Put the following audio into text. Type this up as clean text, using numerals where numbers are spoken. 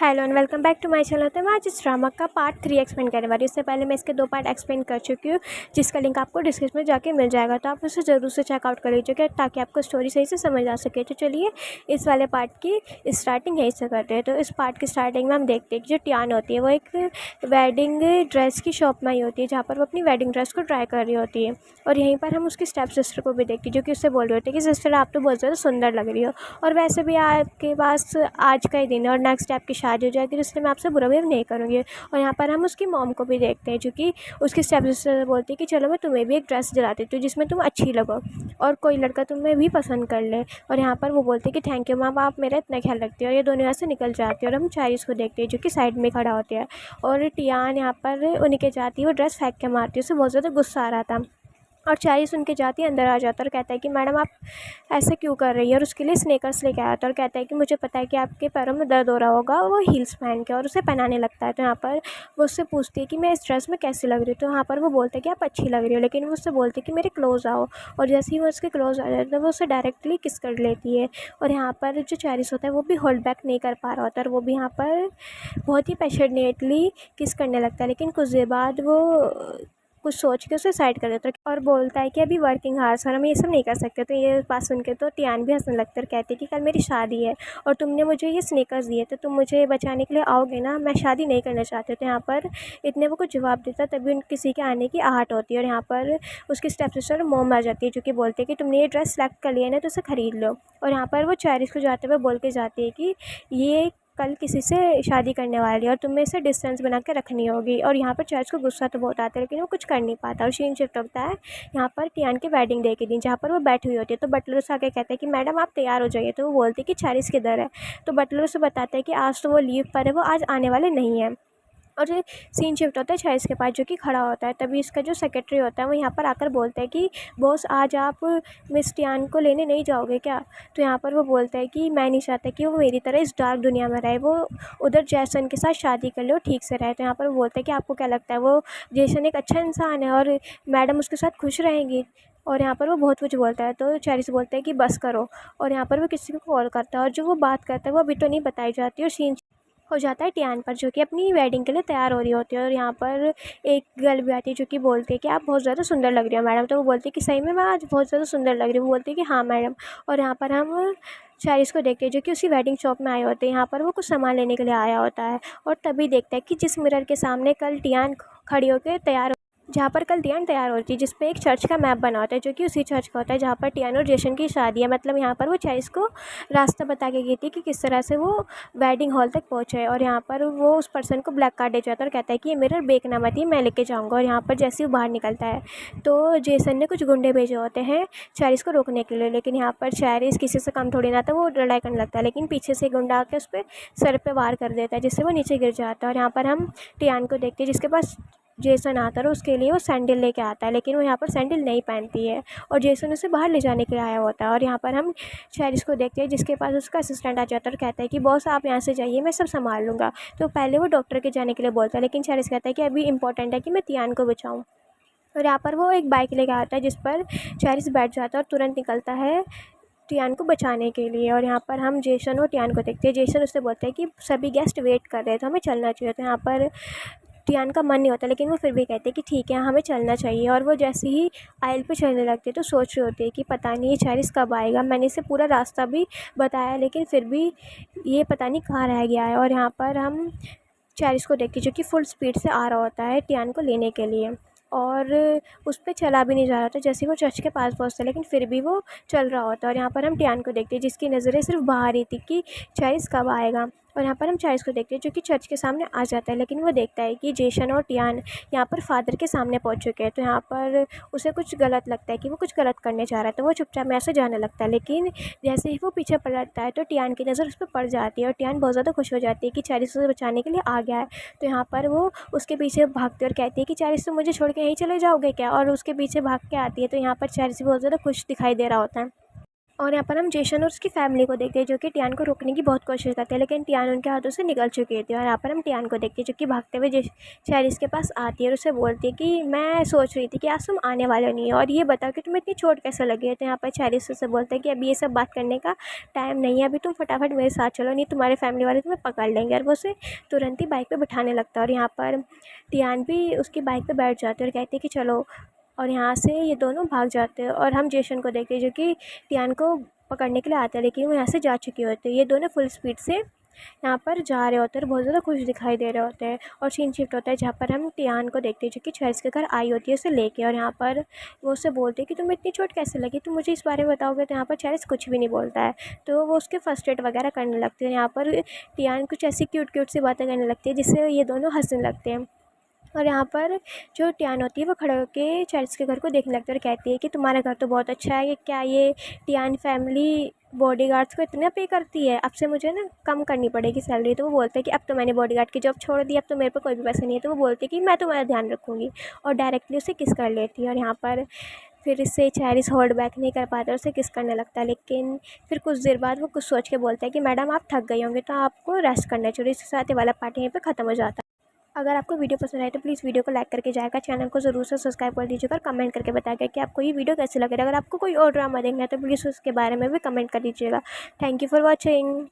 Hello and welcome back to my channel. तो मैं आज इस ड्रामा का पार्ट 3 एक्सप्लेन करने वाली हूँ। इससे पहले मैं इसके 2 पार्ट एक्सप्लेन कर चुकी हूँ, जिसका लिंक आपको डिस्क्रिप्शन में जाके मिल जाएगा, तो आप उसे ज़रूर से चेकआउट कर लीजिएगा ताकि आपको स्टोरी सही से समझ आ सके। तो चलिए इस वाले पार्ट की स्टार्टिंग यहीं से करते हैं। तो इस पार्ट की स्टार्टिंग में हम देखते हैं कि जो टियान होती है वो एक वेडिंग ड्रेस की शॉप में आई होती है, जहाँ पर वो अपनी वेडिंग ड्रेस को ट्राई कर रही होती है। और यहीं पर हम उसकी स्टेप सिस्टर को भी देखते हैं, जो कि उससे बोल रही होती है कि सिस्टर आप तो बहुत ज़्यादा सुंदर लग रही हो, और वैसे भी आपके पास आज का ही दिन है और नेक्स्ट डे आपकी शादी हो जाएगी, तो इसलिए मैं आपसे बुरा बिहेव नहीं करूँगी। और यहाँ पर हम उसकी मॉम को भी देखते हैं, जो कि उसकी स्टेप सिस्टर बोलती है कि चलो मैं तुम्हें भी एक ड्रेस दिला देती हूँ जिसमें तुम अच्छी लगो और कोई लड़का तुम्हें भी पसंद कर ले। और यहाँ पर वो बोलते हैं कि थैंक यू मैम, आप मेरा इतना ख्याल रखती हो। और ये दोनों यहाँ से निकल जाती है और हम चाइनीज़ को देखते हैं, जो कि साइड में खड़ा होता है। और टियान यहाँ पर उन्हीं के जाती है, वो ड्रेस फेंक के मारती है, उसे बहुत ज़्यादा गुस्सा आ रहा था। और चारी सुन के जाती है, अंदर आ जाता है और कहता है कि मैडम आप ऐसे क्यों कर रही है। और उसके लिए स्नेकर्स लेके आया था और कहता है कि मुझे पता है कि आपके पैरों में दर्द हो रहा होगा। वो हील्स पहन के और उसे पहनाने लगता है। तो यहाँ पर वो उससे पूछती है कि मैं इस ड्रेस में कैसी लग रही हूँ। तो यहाँ पर वो बोलता है कि आप अच्छी लग रही हो, लेकिन वो उससे बोलती है कि मेरे क्लोज आओ। और जैसे ही वो उसके क्लोज आ जाता है, वो उसे डायरेक्टली किस कर लेती है। और यहाँ पर जो चैरिस होता है वो भी होल्ड बैक नहीं कर पा रहा होता है, और वो भी यहाँ पर बहुत ही पैशनेटली किस करने लगता है। लेकिन कुछ देर बाद वो कुछ सोच के उसे साइड कर देता है और बोलता है कि अभी वर्किंग आवर्स और हम ये सब नहीं कर सकते। तो ये बात सुन के तो टियान भी हंसने लगता है और कहती है कि कल मेरी शादी है और तुमने मुझे ये स्नेकर्स दिए, तो तुम मुझे बचाने के लिए आओगे ना, मैं शादी नहीं करना चाहती। तो यहाँ पर इतने वो कुछ जवाब देता, तभी उन किसी के आने की आहट होती है। और यहाँ पर उसकी स्टेप सिस्टर मोम आ जाती है, जो कि बोलती है कि तुमने ये ड्रेस सेलेक्ट कर लिया ना, तो उसे ख़रीद लो। और यहाँ पर वो चैरिस को जाते हुए बोल के जाती है कि ये कल किसी से शादी करने वाली है और तुम्हें इसे डिस्टेंस बना के रखनी होगी। और यहाँ पर चर्च को गुस्सा तो बहुत आता है, लेकिन वो कुछ कर नहीं पाता। और सीन शिफ्ट होता है यहाँ पर टियान के वेडिंग डे के दिन, जहाँ पर वो बैठी हुई होती है। तो बटलर उसे आके कहता है कि मैडम आप तैयार हो जाइए। तो वो बोलती है कि चैरिस किधर है। तो बटलर उसे बताता है कि आज तो वो लीव पर है, वो आज आने वाले नहीं है। और ये सीन शिफ्ट होता है चैरिस के पास, जो कि खड़ा होता है। तभी इसका जो सेक्रेटरी होता है वो यहाँ पर आकर बोलता है कि बॉस आज आप मिस टियान को लेने नहीं जाओगे क्या। तो यहाँ पर वो बोलता है कि मैं नहीं चाहता कि वो मेरी तरह इस डार्क दुनिया में रहे, वो उधर जैसन के साथ शादी कर ले और ठीक से रहे। तो यहाँ पर वो बोलता है कि आपको क्या लगता है वो जैसन एक अच्छा इंसान है और मैडम उसके साथ खुश रहेंगी। और यहाँ पर वो बहुत कुछ बोलता है। तो चैरिस बोलता है कि बस करो। और यहाँ पर वो किसी को कॉल करता है और जो वो बात करता है वो अभी तो नहीं बताई जाती। और सीन हो जाता है टियान पर, जो कि अपनी वेडिंग के लिए तैयार हो रही होती है। और यहाँ पर एक गर्ल भी आती है, जो कि बोलती है कि आप बहुत ज़्यादा सुंदर लग रही हो मैडम। तो वो बोलती है कि सही में मैं आज बहुत ज़्यादा सुंदर लग रही हूँ। वो बोलती है कि हाँ मैडम। और यहाँ पर हम चैरिस को देखते हैं, जो कि उसी वेडिंग शॉप में आए होते हैं। यहाँ पर वो कुछ सामान लेने के लिए आया होता है और तभी देखता है कि जिस मिरर के सामने कल टियान खड़ी होकर तैयार, जहाँ पर कल टियान तैयार होती है, जिस पे एक चर्च का मैप बना होता है, जो कि उसी चर्च का होता है जहाँ पर टियान और जेसन की शादी है। मतलब यहाँ पर वो चैरिस को रास्ता बता के गई थी कि किस तरह से वो वेडिंग हॉल तक पहुँचे। और यहाँ पर वो उस पर्सन को ब्लैक कार्ड दे जाता है और कहता है कि ये मिरर बेचना मत, ये मैं लेके जाऊँगा। और यहाँ पर जैसे ही वो बाहर निकलता है तो जेसन ने कुछ गुंडे भेजे होते हैं चैरिस को रोकने के लिए, लेकिन यहाँ पर चैरिस किसी से कम थोड़ी ना था, वो लड़ाई करने लगता है। लेकिन पीछे से गुंडा आके उस पर सर पे वार कर देता है, जिससे वो नीचे गिर जाता है। और यहाँ पर हम टियान को देखते हैं, जिसके पास जेसन आता है और उसके लिए वो सैंडल लेके आता है, लेकिन वो यहाँ पर सैंडल नहीं पहनती है और जेसन उसे बाहर ले जाने के लिए आया होता है। और यहाँ पर हम चैरिस को देखते हैं, जिसके पास उसका असिस्टेंट आ जाता है और कहता है कि बॉस आप यहाँ से जाइए, मैं सब संभाल लूँगा। तो पहले वो डॉक्टर के जाने के लिए बोलता है, लेकिन चैरिस कहता है कि अभी इंपॉर्टेंट है कि मैं टियान को बचाऊँ। और यहाँ पर वो एक बाइक लेके आता है, जिस पर चैरिस बैठ जाता है और तुरंत निकलता है टियान को बचाने के लिए। और यहाँ पर हम जेसन और टियान को देखते हैं। जेसन उससे बोलते हैं कि सभी गेस्ट वेट कर रहे हैं, तो हमें चलना चाहिए। तो यहाँ पर टियान का मन नहीं होता, लेकिन वो फिर भी कहते हैं कि ठीक है हमें चलना चाहिए। और वो जैसे ही आइल पे चलने लगते हैं तो सोच रहे होते हैं कि पता नहीं ये चैरिस कब आएगा, मैंने इसे पूरा रास्ता भी बताया लेकिन फिर भी ये पता नहीं कहाँ रह गया है। और यहाँ पर हम चैरिस को देखते हैं, जो कि फुल स्पीड से आ रहा होता है टियान को लेने के लिए, और उस पे चला भी नहीं जा रहा था। जैसे ही वो चर्च के पास पहुँचता, लेकिन फिर भी वो चल रहा होता है। और यहाँ पर हम टियान को देखते हैं, जिसकी नज़रें सिर्फ बाहर ही थी कि चैरिस कब आएगा। और यहाँ पर हम चैरिस को देखते हैं, जो कि चर्च के सामने आ जाता है, लेकिन वो देखता है कि जेसन और टियान यहाँ पर फादर के सामने पहुँच चुके हैं। तो यहाँ पर उसे कुछ गलत लगता है कि वो कुछ गलत करने जा रहा है, तो वो चुपचाप में ऐसे जाने लगता है। लेकिन जैसे ही वो पीछे पलटता है तो टियान की नज़र उस पर पड़ जाती है और टियान बहुत ज़्यादा खुश हो जाती है कि चैरिस उसे बचाने के लिए आ गया है। तो यहाँ पर वो उसके पीछे भागती और कहती है कि चैरिस तुम मुझे छोड़ के यहीं चले जाओगे क्या, और उसके पीछे भाग के आती है। तो यहाँ पर चैरिस बहुत ज़्यादा खुश दिखाई दे रहा होता है। और यहाँ पर हम जेसन और उसकी फैमिली को देखते हैं जो कि टियान को रोकने की बहुत कोशिश करते हैं, लेकिन टियान उनके हाथों से निकल चुकी थी। और यहाँ पर हम टियान को देखते हैं जो कि भागते हुए चेरिस के पास आती है और उसे बोलती है कि मैं सोच रही थी कि आज तुम आने वाले नहीं हो और ये बताओ कि तुम्हें इतनी चोट कैसे लगी है। तो यहाँ पर चेरिस उसे बोलते हैं कि अभी ये सब बात करने का टाइम नहीं है, अभी तुम फटाफट मेरे साथ चलो, नहीं तुम्हारे फैमिली वाले तुम्हें पकड़ लेंगे। और वो उसे तुरंत ही बाइक पर बिठाने लगता है और यहाँ पर टियान भी उसकी बाइक पर बैठ जाती है और कहती है कि चलो। और यहाँ से ये दोनों भाग जाते हैं और हम जेसन को देखते हैं जो कि टियान को पकड़ने के लिए आता है, लेकिन वो यहाँ से जा चुकी होती है। ये दोनों फुल स्पीड से यहाँ पर जा रहे होते हैं और बहुत ज़्यादा खुश दिखाई दे रहे होते हैं। और सीन शिफ्ट होता है जहाँ पर हम टियान को देखते हैं जो कि चेरिस के घर आई होती है उसे लेके। और यहाँ पर वो उससे बोलते हैं कि तुम्हें इतनी चोट कैसे लगी, तुम मुझे इस बारे में बताओगे। तो यहाँ पर चेरिस कुछ भी नहीं बोलता है, तो वो उसके फर्स्ट एड वगैरह करने लगते हैं। यहाँ पर टियान कुछ ऐसी क्यूट क्यूट सी बातें करने लगती है जिससे ये दोनों हंसने लगते हैं। और यहाँ पर जो टियान होती है वो खड़े होकर चेरिस के घर को देखने लगती है और कहती है कि तुम्हारा घर तो बहुत अच्छा है, कि क्या ये टियान फैमिली बॉडीगार्ड्स को इतना पे करती है, अब से मुझे ना कम करनी पड़ेगी सैलरी। तो वो बोलते हैं कि अब तो मैंने बॉडीगार्ड की जॉब छोड़ दी, अब तो मेरे पे कोई भी पैसे नहीं है। तो वो बोलती है कि मैं तुम्हारा ध्यान रखूँगी और डायरेक्टली उसे किस कर लेती है। और यहाँ पर फिर इससे चेरिस होल्ड बैक नहीं कर पाता और उसे किस करने लगता है, लेकिन फिर कुछ देर बाद वो कुछ सोच के बोलता है कि मैडम आप थक गई होंगे तो आपको रेस्ट करना चाहिए। इसके साथ ये वाला पार्ट यहीं पे ख़त्म हो जाता है। अगर आपको वीडियो पसंद आए तो प्लीज़ वीडियो को लाइक करके जाएगा, चैनल को ज़रूर से सब्सक्राइब कर दीजिएगा और कमेंट करके बताइएगा कि आपको ये वीडियो कैसे लग रहा है। अगर आपको कोई और ड्रामा देखना है तो प्लीज़ उसके बारे में भी कमेंट कर दीजिएगा। Thank you for watching.